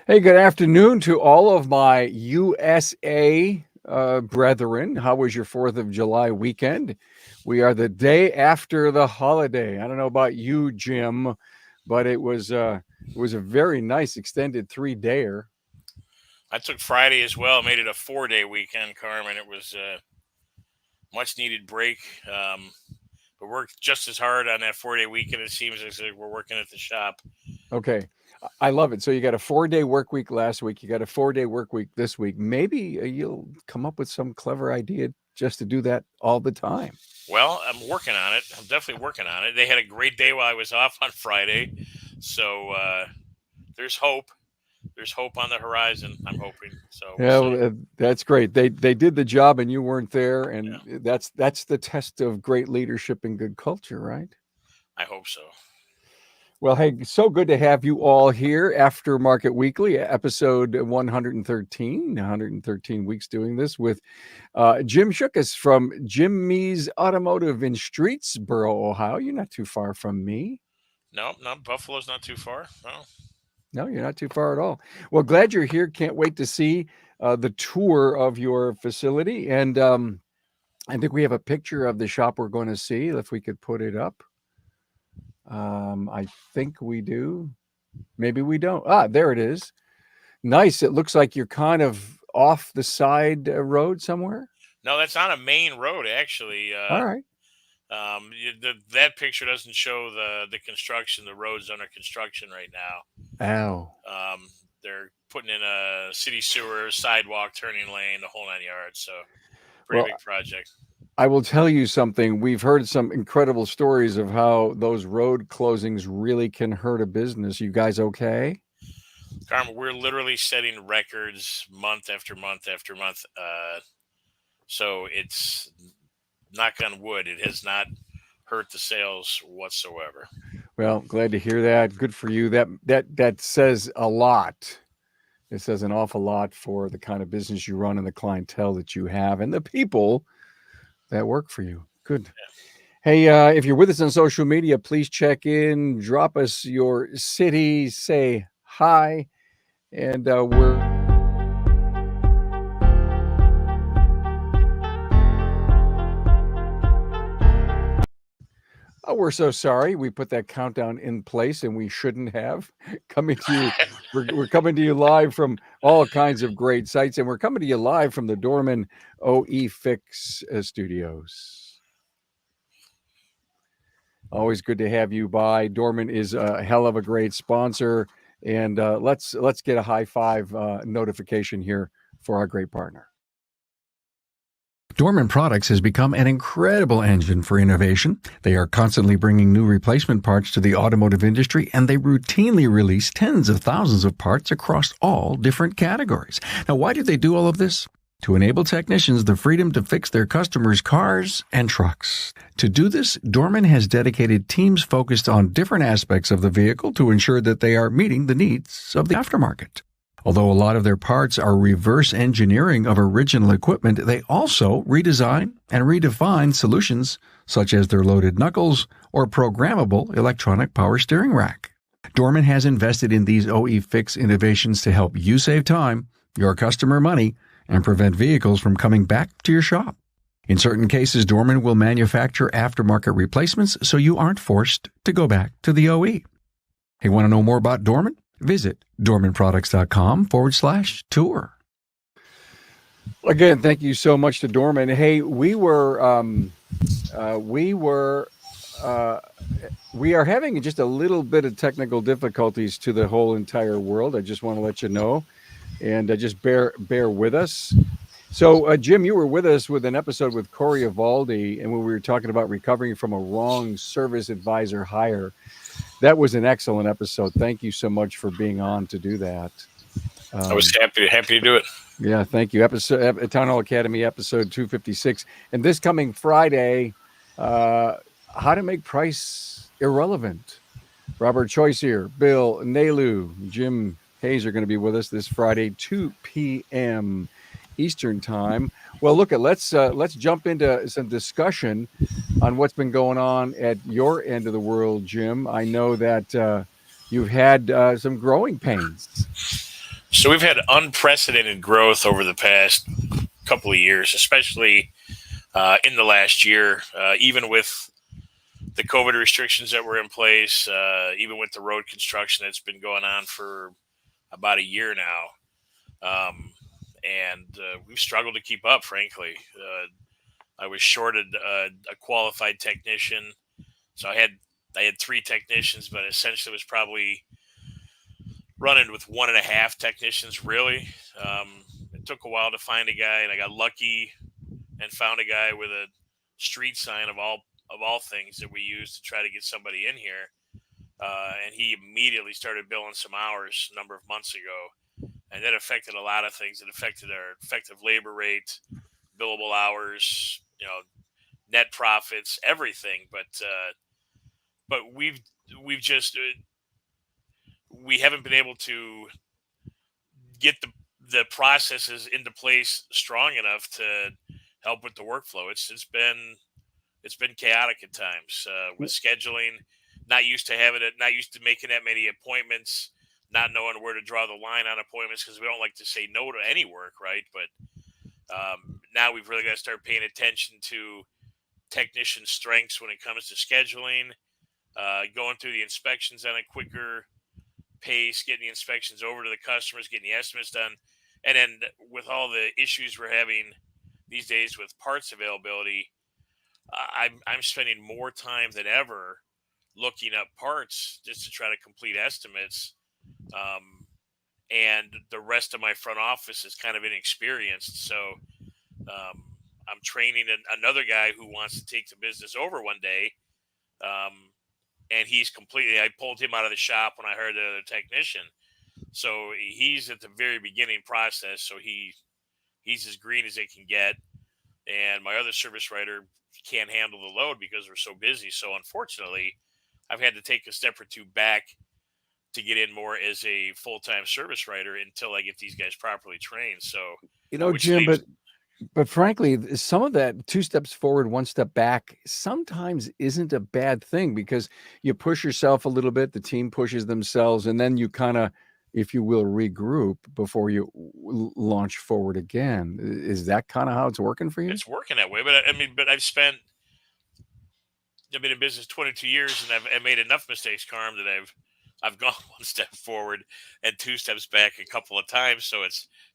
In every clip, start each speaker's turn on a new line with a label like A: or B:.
A: Hey, good afternoon to all of my USA brethren. How was your 4th of July weekend? We are the day after the holiday. I don't know about you, Jim, but it was a very nice extended 3-dayer.
B: I took Friday as well, made it a 4-day weekend, Carmen. It was a much needed break. We worked just as hard on that 4-day weekend. It seems as if we're working at the shop.
A: Okay. I love it. So you got a 4-day work week last week. You got a 4-day work week this week. Maybe you'll come up with some clever idea just to do that all the time.
B: Well, I'm working on it. I'm definitely working on it. They had a great day while I was off on Friday. So there's hope. There's hope on the horizon, I'm hoping. So we'll
A: Yeah,
B: see.
A: well, that's great. They did the job and you weren't there, and
B: Yeah,
A: that's the test of great leadership and good culture, right?
B: I hope so.
A: Well, hey, so good to have you all here. Aftermarket Weekly, episode 113, 113 weeks doing this with Jim Shookus from Jimmy's Automotive in Streetsboro, Ohio. You're not too far from me.
B: No, Buffalo's not too far. No.
A: No, you're not too far at all. Well, glad you're here. Can't wait to see the tour of your facility. And I think we have a picture of the shop we're going to see. If we could put it up. I think we do. Maybe we don't. Ah, there it is. Nice. It looks like you're kind of off the side road somewhere.
B: No, that's on a main road, actually.
A: All right.
B: That picture doesn't show the construction. The road's under construction right now.
A: Ow.
B: They're putting in a city sewer, sidewalk, turning lane, the whole 9 yards. So pretty
A: Well,
B: big project.
A: I will tell you something. We've heard some incredible stories of how those road closings really can hurt a business. You guys okay?
B: Carmen, we're literally setting records month after month after month. So it's, knock on wood, it has not hurt the sales whatsoever.
A: Well, glad to hear that. Good for you. That says a lot. It says an awful lot for the kind of business you run and the clientele that you have and the people that work for you. Good. Hey, if you're with us on social media, please check in, drop us your city, say hi, and we're so sorry we put that countdown in place and we shouldn't have. Coming to you, we're coming to you live from all kinds of great sites, and we're coming to you live from the Dorman OE Fix studios. Always good to have you by. Dorman is a hell of a great sponsor, and let's get a high five notification here for our great partner. Dorman Products has become an incredible engine for innovation. They are constantly bringing new replacement parts to the automotive industry, and they routinely release tens of thousands of parts across all different categories. Now, why do they do all of this? To enable technicians the freedom to fix their customers' cars and trucks. To do this, Dorman has dedicated teams focused on different aspects of the vehicle to ensure that they are meeting the needs of the aftermarket. Although a lot of their parts are reverse engineering of original equipment, they also redesign and redefine solutions such as their loaded knuckles or programmable electronic power steering rack. Dorman has invested in these OE Fix innovations to help you save time, your customer money, and prevent vehicles from coming back to your shop. In certain cases, Dorman will manufacture aftermarket replacements so you aren't forced to go back to the OE. Hey, want to know more about Dorman? Visit dormanproducts.com/tour. Again, thank you so much to Dorman. Hey, we are having just a little bit of technical difficulties to the whole entire world. I just want to let you know, and just bear with us. So, Jim, you were with us with an episode with Corey Evaldi, and when we were talking about recovering from a wrong service advisor hire. That was an excellent episode. Thank you so much for being on to do that.
B: I was happy to do it.
A: Yeah, thank you. Episode Town Hall Academy episode 256, and this coming Friday, how to make price irrelevant. Robert Choice here, Bill Nalu, Jim Hayes are going to be with us this Friday, 2 p.m. Eastern time. Well, let's jump into some discussion on what's been going on at your end of the world, Jim. I know that you've had some growing pains.
B: So we've had unprecedented growth over the past couple of years, especially in the last year, even with the COVID restrictions that were in place, even with the road construction that's been going on for about a year now. And we've struggled to keep up, frankly. I was shorted a qualified technician, so I had three technicians, but essentially was probably running with one and a half technicians. Really, it took a while to find a guy, and I got lucky and found a guy with a street sign of all things that we use to try to get somebody in here. And he immediately started billing some hours a number of months ago, and that affected a lot of things. It affected our effective labor rate, billable hours, net profits, everything. But we've just we haven't been able to get the processes into place strong enough to help with the workflow. It's been chaotic at times with scheduling. Not used to making that many appointments. Not knowing where to draw the line on appointments because we don't like to say no to any work, right? But now we've really got to start paying attention to technician strengths when it comes to scheduling, going through the inspections on a quicker pace, getting the inspections over to the customers, getting the estimates done. And then with all the issues we're having these days with parts availability, I'm spending more time than ever looking up parts just to try to complete estimates. And the rest of my front office is kind of inexperienced. So I'm training another guy who wants to take the business over one day. And I pulled him out of the shop when I hired the other technician. So he's at the very beginning process. So he's as green as it can get. And my other service writer can't handle the load because we're so busy. So unfortunately, I've had to take a step or two back to get in more as a full-time service writer until I get these guys properly trained. So, which
A: Jim,
B: leaves
A: but frankly, some of that 2 steps forward, 1 step back sometimes isn't a bad thing because you push yourself a little bit, the team pushes themselves, and then you kind of, if you will, regroup before you launch forward again. Is that kind of how it's working for you?
B: it's working that way. But I've been in business 22 years, and I've made enough mistakes, Carm, that I've gone 1 step forward and 2 steps back a couple of times. So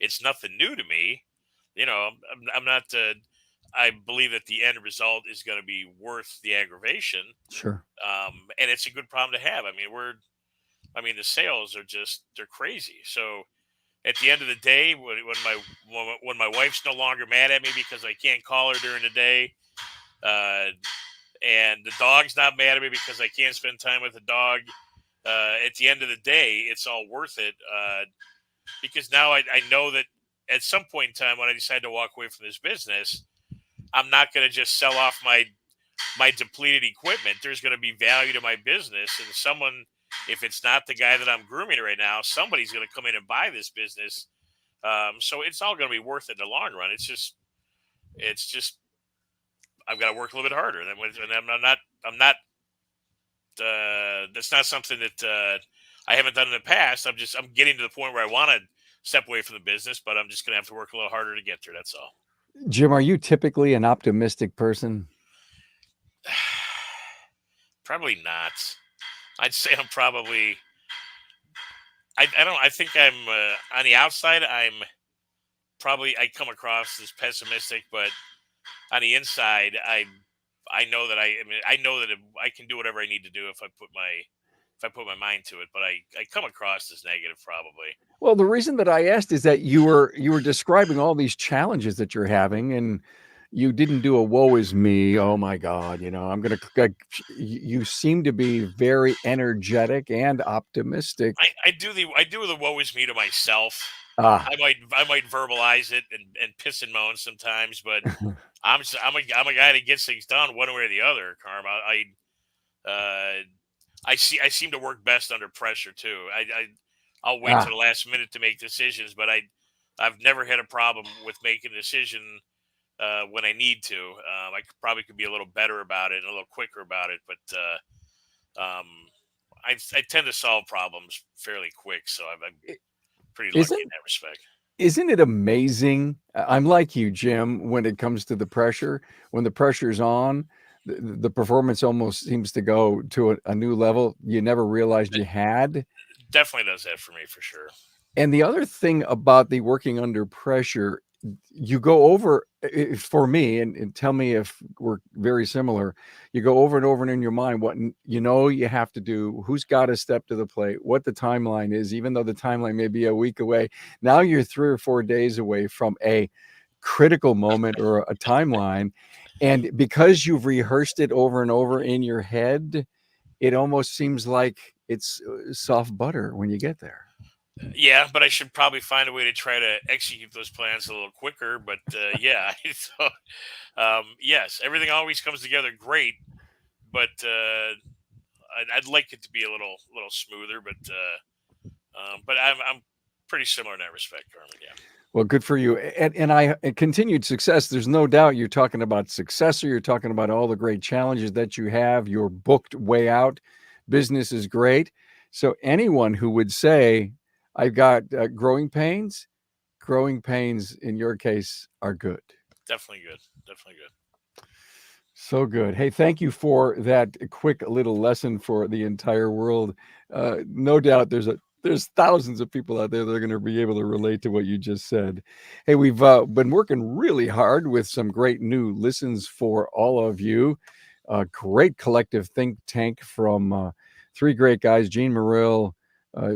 B: it's nothing new to me. I'm not. I believe that the end result is going to be worth the aggravation.
A: Sure.
B: And it's a good problem to have. The sales are they're crazy. So at the end of the day, when my wife's no longer mad at me because I can't call her during the day, and the dog's not mad at me because I can't spend time with the dog, at the end of the day, it's all worth it. Because now I know that at some point in time when I decide to walk away from this business, I'm not going to just sell off my depleted equipment. There's going to be value to my business, and if it's not the guy that I'm grooming right now, somebody's going to come in and buy this business. So it's all going to be worth it in the long run. It's just I've got to work a little bit harder, and I'm not. That's not something that I haven't done in the past. I'm getting to the point where I want to step away from the business, but I'm just going to have to work a little harder to get there. That's all.
A: Jim, are you typically an optimistic person?
B: Probably not. I'd say I'm probably. I don't. I think I'm on the outside. I come across as pessimistic, but on the inside, I know that I know that I can do whatever I need to do if I put my mind to it. But I come across as negative, probably.
A: Well, the reason that I asked is that you were describing all these challenges that you're having, and you didn't do a "woe is me." Oh my God, I'm gonna. You seem to be very energetic and optimistic.
B: I do the woe is me to myself.
A: Ah,
B: I might verbalize it and piss and moan sometimes, but I'm a guy that gets things done one way or the other, Carm. I seem to work best under pressure too. I'll wait to the last minute to make decisions, but I've never had a problem with making a decision when I need to. I probably could be a little better about it and a little quicker about it, but I tend to solve problems fairly quick. So pretty lucky in
A: Isn't
B: that respect.
A: isn't it amazing? I'm like you, Jim, when it comes to the pressure. When the pressure's on, the performance almost seems to go to a new level you never realized
B: It
A: you had.
B: definitely does that for me for sure.
A: And the other thing about the working under pressure, you go over for me, and tell me if we're very similar. You go over and over and in your mind what you have to do, who's got to step to the plate, what the timeline is, even though the timeline may be a week away. Now you're 3 or 4 days away from a critical moment or a timeline. And because you've rehearsed it over and over in your head, it almost seems like it's soft butter when you get there.
B: Yeah, but I should probably find a way to try to execute those plans a little quicker. But yeah, so yes, everything always comes together great, but I'd like it to be a little smoother. But I'm pretty similar in that respect, Carmen. Yeah,
A: Well, good for you. And continued success. There's no doubt you're talking about success, or you're talking about all the great challenges that you have. You're booked way out. Business is great. So anyone who would say, I've got growing pains in your case are good.
B: definitely good. Definitely good.
A: So good. Hey, thank you for that quick little lesson for the entire world. No doubt there's thousands of people out there that are going to be able to relate to what you just said. Hey, we've been working really hard with some great new listens for all of you. A great collective think tank from three great guys: Gene Murrill,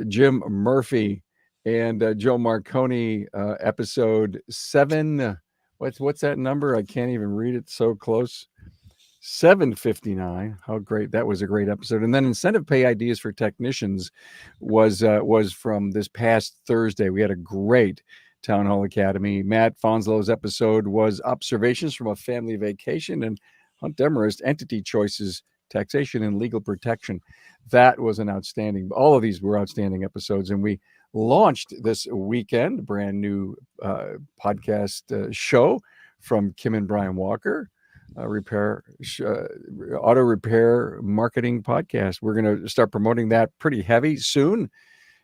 A: Jim Murphy, and Joe Marconi. Episode 7. What's that number? I can't even read it. So close. 759. How great. That was a great episode. And then incentive pay ideas for technicians was from this past Thursday. We had a great Town Hall Academy. Matt Fonslow's episode was observations from a family vacation, and Hunt Demarest entity choices, taxation and legal protection. That was an outstanding. All of these were outstanding episodes, and we launched this weekend brand new podcast show from Kim and Brian Walker, auto repair marketing podcast. We're going to start promoting that pretty heavy soon,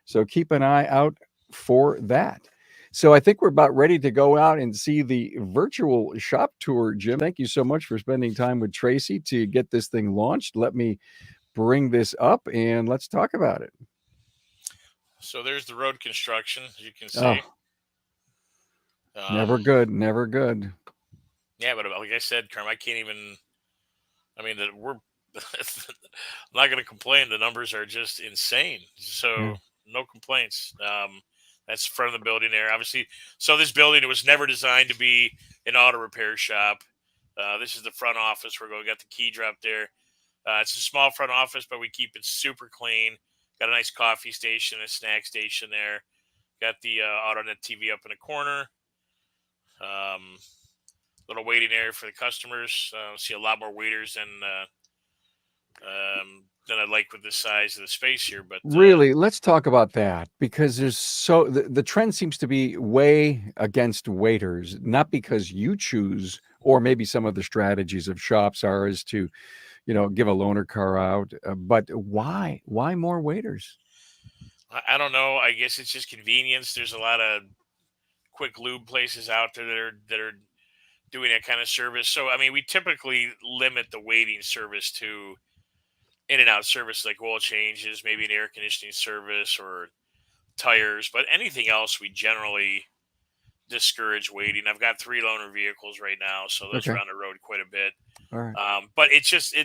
A: so keep an eye out for that. So I think we're about ready to go out and see the virtual shop tour. Jim, thank you so much for spending time with Tracy to get this thing launched. Let me bring this up and let's talk about it.
B: So there's the road construction, as you can
A: Oh,
B: see.
A: never good, never good.
B: Yeah, but like I said, Carm, I can't even. I mean, that we're. I'm not going to complain. The numbers are just insane. So
A: Yeah.
B: no complaints. That's the front of the building there, obviously. So this building, it was never designed to be an auto repair shop. This is the front office. We're going to get the key drop there. It's a small front office, but we keep it super clean. Got a nice coffee station, a snack station there. Got the AutoNet TV up in the corner. Little waiting area for the customers. See a lot more waiters than I like with the size of the space here. But
A: Really, let's talk about that, because the trend seems to be way against waiters, not because you choose, or maybe some of the strategies of shops are as to, give a loaner car out, but why more waiters?
B: I don't know. I guess it's just convenience. There's a lot of quick lube places out there that are doing that kind of service. So I mean, we typically limit the waiting service to in and out service like oil changes, maybe an air conditioning service or tires, but anything else we generally discourage waiting. I've got 3 loaner vehicles right now, so those
A: Okay,
B: are on the road quite a bit.
A: all right,
B: But it's just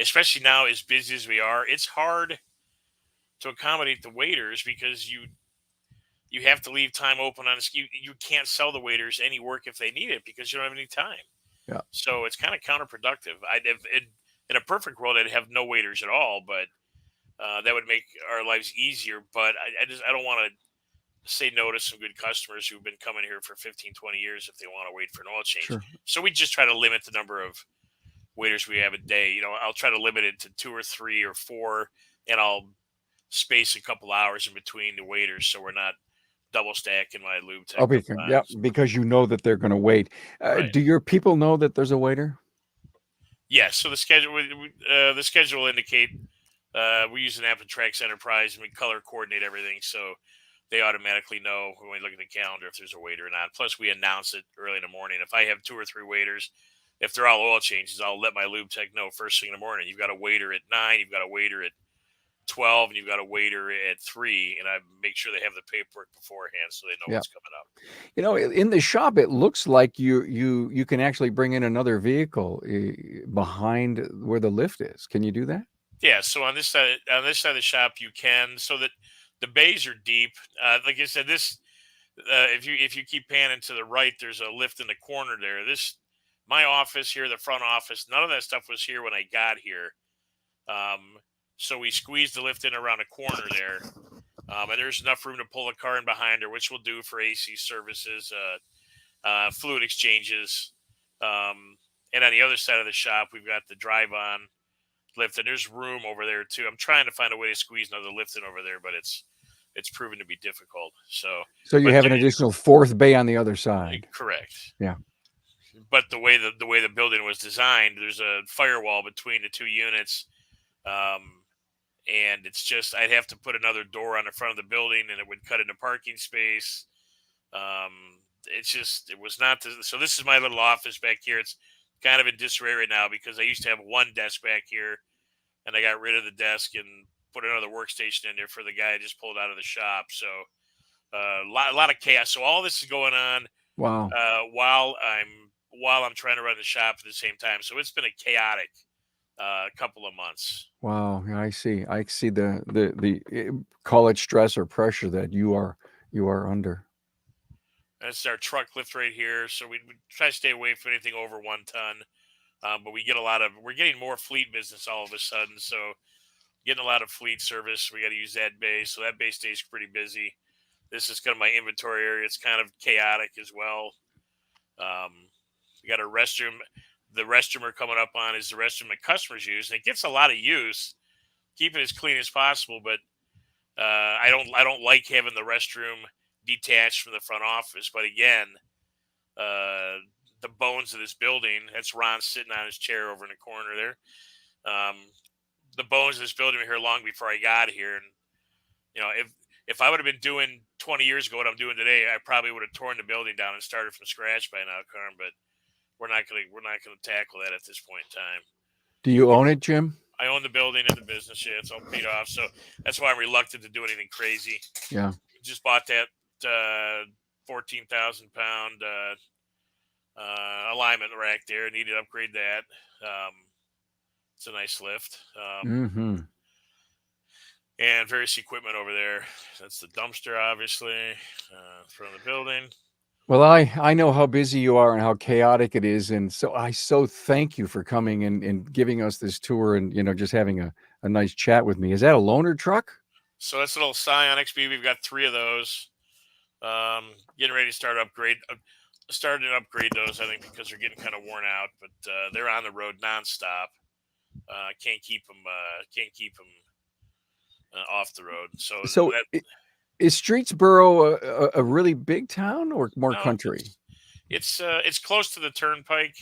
B: especially now as busy as we are, it's hard to accommodate the waiters because you have to leave time open on this. You can't sell the waiters any work if they need it because you don't have any time.
A: yeah,
B: So it's kind of counterproductive. In a perfect world, I'd have no waiters at all, but that would make our lives easier. But I don't want to say no to some good customers who've been coming here for 15, 20 years if they want to wait for an oil change.
A: sure.
B: So we just try to limit the number of waiters we have a day. I'll try to limit it to 2 or 3 or 4, and I'll space a couple hours in between the waiters so we're not double stacking my lube tech up
A: Yeah,
B: times.
A: because you know that they're going to wait.
B: Right.
A: Do your people know that there's a waiter?
B: Yeah. So the schedule will indicate we use an app in Trax Enterprise and we color coordinate everything. So they automatically know when we look at the calendar if there's a waiter or not. Plus, we announce it early in the morning. If I have 2 or 3 waiters, if they're all oil changes, I'll let my lube tech know first thing in the morning. You've got a waiter at 9, you've got a waiter at 12, and you've got a waiter at 3, and I make sure they have the paperwork beforehand so they know
A: Yeah.
B: what's coming up.
A: You know, in the shop, it looks like you can actually bring in another vehicle behind where the lift is. Can you do that?
B: Yeah, so on this side of the shop you can, so that the bays are deep. Like I said, this if you keep panning to the right, there's a lift in the corner there. This my office here, the front office. None of that stuff was here when I got here. Um, so we squeezed the lift in around a corner there, and there's enough room to pull a car in behind her, which we'll do for AC services, fluid exchanges, and on the other side of the shop we've got the drive-on lift, and there's room over there too. I'm trying to find a way to squeeze another lift in over there, but it's proven to be difficult. So,
A: So you
B: but
A: have an additional fourth bay on the other side.
B: correct.
A: Yeah.
B: But the way the building was designed, there's a firewall between the two units, and it's just I'd have to put another door on the front of the building, and it would cut into parking space. It's just it was not so. This is my little office back here. It's kind of in disarray right now because I used to have one desk back here, and I got rid of the desk and put another workstation in there for the guy I just pulled out of the shop. So a lot of chaos. So all this is going on
A: Wow.
B: while I'm trying to run the shop at the same time. So it's been a chaotic couple of months.
A: Wow. Yeah, I see. I see call it stress or pressure that you are under.
B: That's our truck lift right here. So we try to stay away from anything over 1 ton. But we're getting more fleet business all of a sudden. So getting a lot of fleet service. We got to use that bay. So that bay stays pretty busy. This is kind of my inventory area. It's kind of chaotic as well. We got a restroom. The restroom we're coming up on is the restroom that customers use, and it gets a lot of use. Keep it as clean as possible, but I don't like having the restroom detached from the front office. But again, the bones of this building. That's Ron sitting on his chair over in the corner there. Um, the bones of this building were here long before I got here, and if I would have been doing 20 years ago what I'm doing today, I probably would have torn the building down and started from scratch by now, Carm. But we're not gonna tackle that at this point in time.
A: Do you own it, Jim?
B: I own the building and the business. Yeah, it's all paid off, so that's why I'm reluctant to do anything crazy.
A: Yeah.
B: Just bought that 14,000 pound alignment rack there. Need to upgrade that. It's a nice lift.
A: Mm-hmm.
B: And various equipment over there. That's the dumpster, obviously, from the building.
A: Well, I know how busy you are and how chaotic it is, and so I so thank you for coming and giving us this tour and just having a nice chat with me. Is that a loaner truck?
B: So that's a little Scion XB. We've got 3 of those. Getting ready to starting to upgrade those, I think, because they're getting kind of worn out. But they're on the road nonstop. Can't keep them. Off the road. So
A: is Streetsboro a really big town or more
B: no,
A: country?
B: it's close to the turnpike.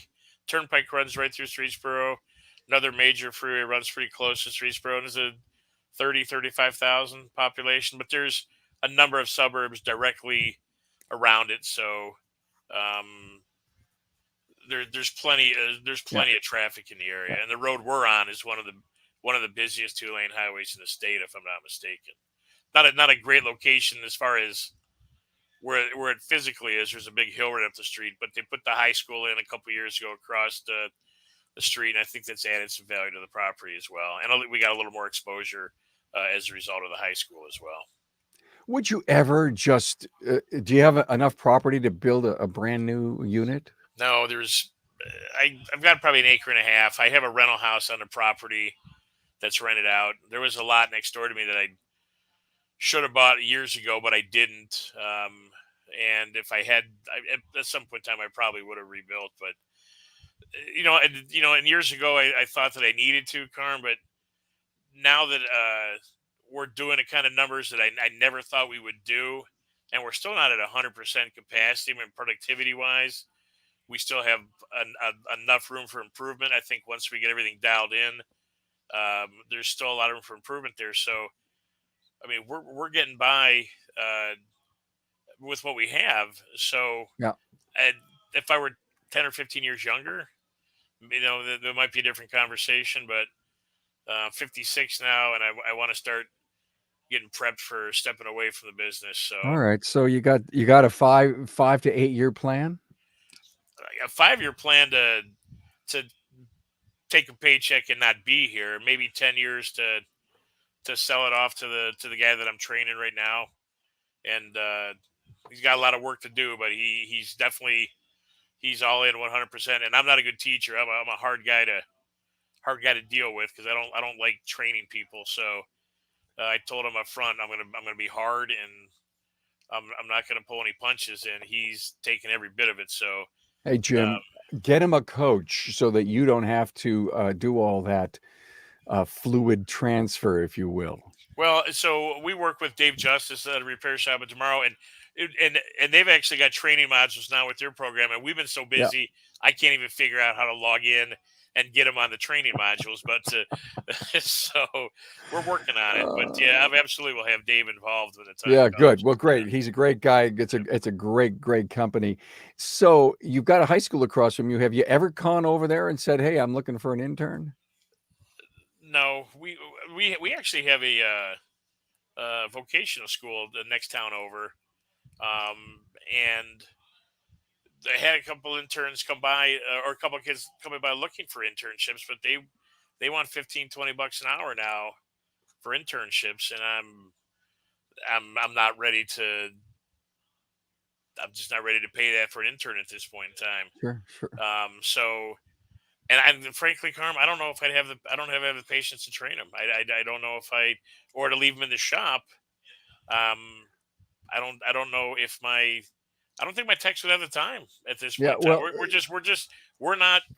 B: Turnpike runs right through Streetsboro. Another major freeway runs pretty close to Streetsboro. There's a 35,000 population, but there's a number of suburbs directly around it. So there's plenty of traffic in the area, and the road we're on is one of the busiest 2-lane highways in the state, if I'm not mistaken. Not a great location as far as where it physically is. There's a big hill right up the street, but they put the high school in a couple years ago across the street, and I think that's added some value to the property as well. And we got a little more exposure as a result of the high school as well.
A: Would you ever just do you have enough property to build a brand new unit?
B: No, I've got probably an acre and a half. I have a rental house on the property that's rented out. There was a lot next door to me that I should have bought years ago, but I didn't. And if I had, at some point in time, I probably would have rebuilt. But and years ago, I thought that I needed to, Carm. But now that we're doing the kind of numbers that I never thought we would do, and we're still not at 100% capacity, I mean, productivity wise, we still have enough room for improvement. I think once we get everything dialed in, there's still a lot of room for improvement there. So, I mean, we're getting by with what we have. So,
A: Yeah.
B: and if I were 10 or 15 years younger, there might be a different conversation. But 56 now, and I want to start getting prepped for stepping away from the business. So,
A: All right. So you got a 5 to 8 year plan?
B: a 5 year plan to take a paycheck and not be here. Maybe 10 years to sell it off to the guy that I'm training right now, and he's got a lot of work to do, but he's all in 100%. And I'm not a good teacher. I'm a hard guy to deal with because I don't like training people. So I told him up front I'm gonna be hard, and I'm not gonna pull any punches, and he's taking every bit of it. So
A: Hey, Jim, get him a coach so that you don't have to do all that fluid transfer, if you will.
B: well, so we work with Dave Justice at a repair shop at Tomorrow, and they've actually got training modules now with their program, and we've been so
A: Yeah.
B: busy I can't even figure out how to log in and get them on the training modules. But so we're working on it. But yeah, I absolutely will have Dave involved when the time
A: Yeah,
B: comes.
A: good. Well, great. He's a great guy. It's a great company. So you've got a high school across from you. Have you ever gone over there and said, "Hey, I'm looking for an intern"?
B: No, we actually have a vocational school the next town over, and they had a couple interns come by, or a couple of kids coming by looking for internships, but they want 15-20 bucks an hour now for internships, and I'm not ready to. I'm just not ready to pay that for an intern at this point in time.
A: Sure.
B: So, and frankly, Carm, I don't know if I don't have the patience to train them. I don't know if or to leave them in the shop. Um, I don't know if I don't think my techs would have the time at this
A: Yeah.
B: point in time.
A: Well,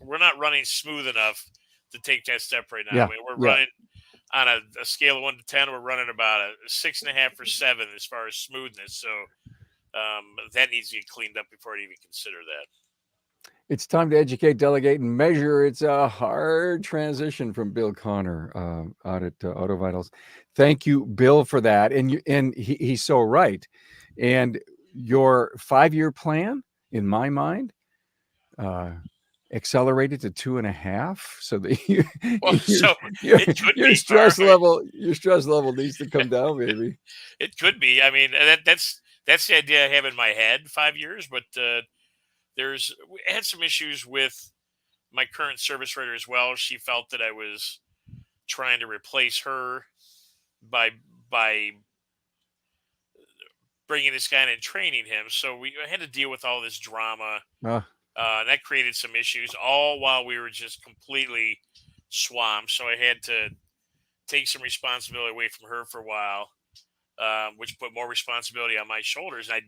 B: We're not running smooth enough to take that step right now.
A: yeah.
B: I mean, we're
A: Yeah.
B: running on a scale of 1 to 10. We're running about a 6.5 or 7 as far as smoothness. So that needs to get cleaned up before I'd even consider that.
A: It's time to educate, delegate, and measure. It's a hard transition from Bill Connor out at Auto Vitals. Thank you, Bill, for that. And he's so right. And your 5 year plan, in my mind, accelerated to 2.5, so that
B: Well, so it could
A: your
B: be,
A: stress
B: Carm.
A: level needs to come down, baby.
B: It could be. I mean, that's the idea I have in my head. 5 years, but we had some issues with my current service writer as well. She felt that I was trying to replace her by bringing this guy in and training him. So we had to deal with all this drama. And that created some issues, all while we were just completely swamped. So I had to take some responsibility away from her for a while, which put more responsibility on my shoulders. I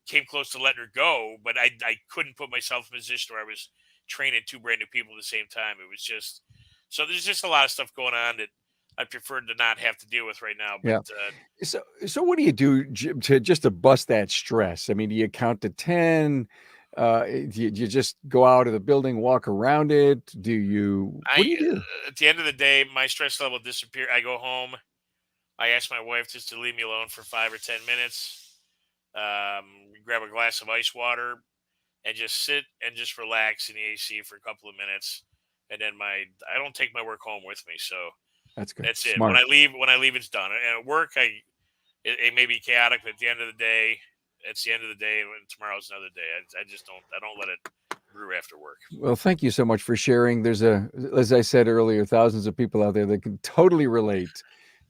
B: came close to letting her go, but I couldn't put myself in a position where I was training 2 brand new people at the same time. It was just, so there's just a lot of stuff going on that I prefer to not have to deal with right now. But
A: So what do you do, Jim, to bust that stress? I mean, do you count to 10? Do you just go out of the building, walk around it? What do you do?
B: At the end of the day, my stress level disappears. I go home. I ask my wife just to leave me alone for 5 or 10 minutes. Grab a glass of ice water and just sit and just relax in the AC for a couple of minutes. And then I don't take my work home with me. So
A: that's good.
B: That's it.
A: Smart.
B: When I leave, it's done. And at work, it may be chaotic, but at the end of the day, it's the end of the day, and tomorrow's another day. I don't let it brew after work.
A: Well, thank you so much for sharing. There's as I said earlier, thousands of people out there that can totally relate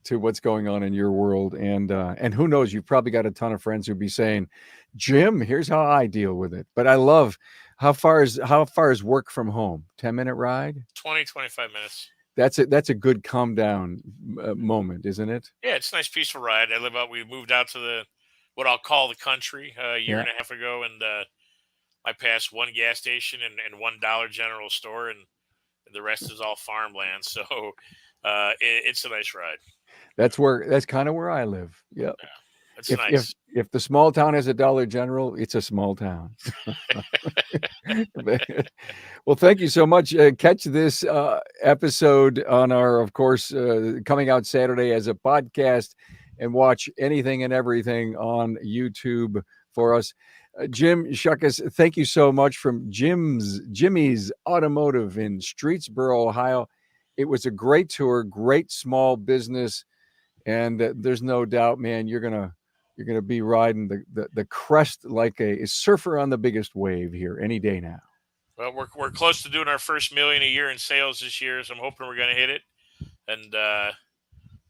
A: to what's going on in your world. And who knows, you've probably got a ton of friends who'd be saying, Jim, here's how I deal with it. But I love, how far is work from home? 10-minute ride?
B: 20-25 minutes.
A: That's a good calm down moment, isn't it?
B: Yeah, it's a nice peaceful ride. We moved out to what I'll call the country a year and a half ago, and I passed one gas station and one Dollar General store, and the rest is all farmland. So it's a nice ride.
A: That's kind of where I live. Yep.
B: Yeah, it's nice.
A: If the small town has a Dollar General, it's a small town. Well, thank you so much. Catch this episode on our, of course, coming out Saturday as a podcast. and watch anything and everything on YouTube for us. Jim Shuckus, thank you so much from Jimmy's Automotive in Streetsboro, Ohio. It was a great tour, great small business, and there's no doubt, man, you're gonna be riding the crest like a surfer on the biggest wave here any day now.
B: Well, we're close to doing our first $1 million a year in sales this year, so I'm hoping we're going to hit it. And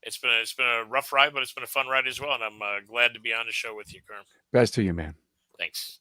B: it's been a rough ride, but it's been a fun ride as well. And I'm glad to be on the show with you, Kerm.
A: Best to you, man.
B: Thanks.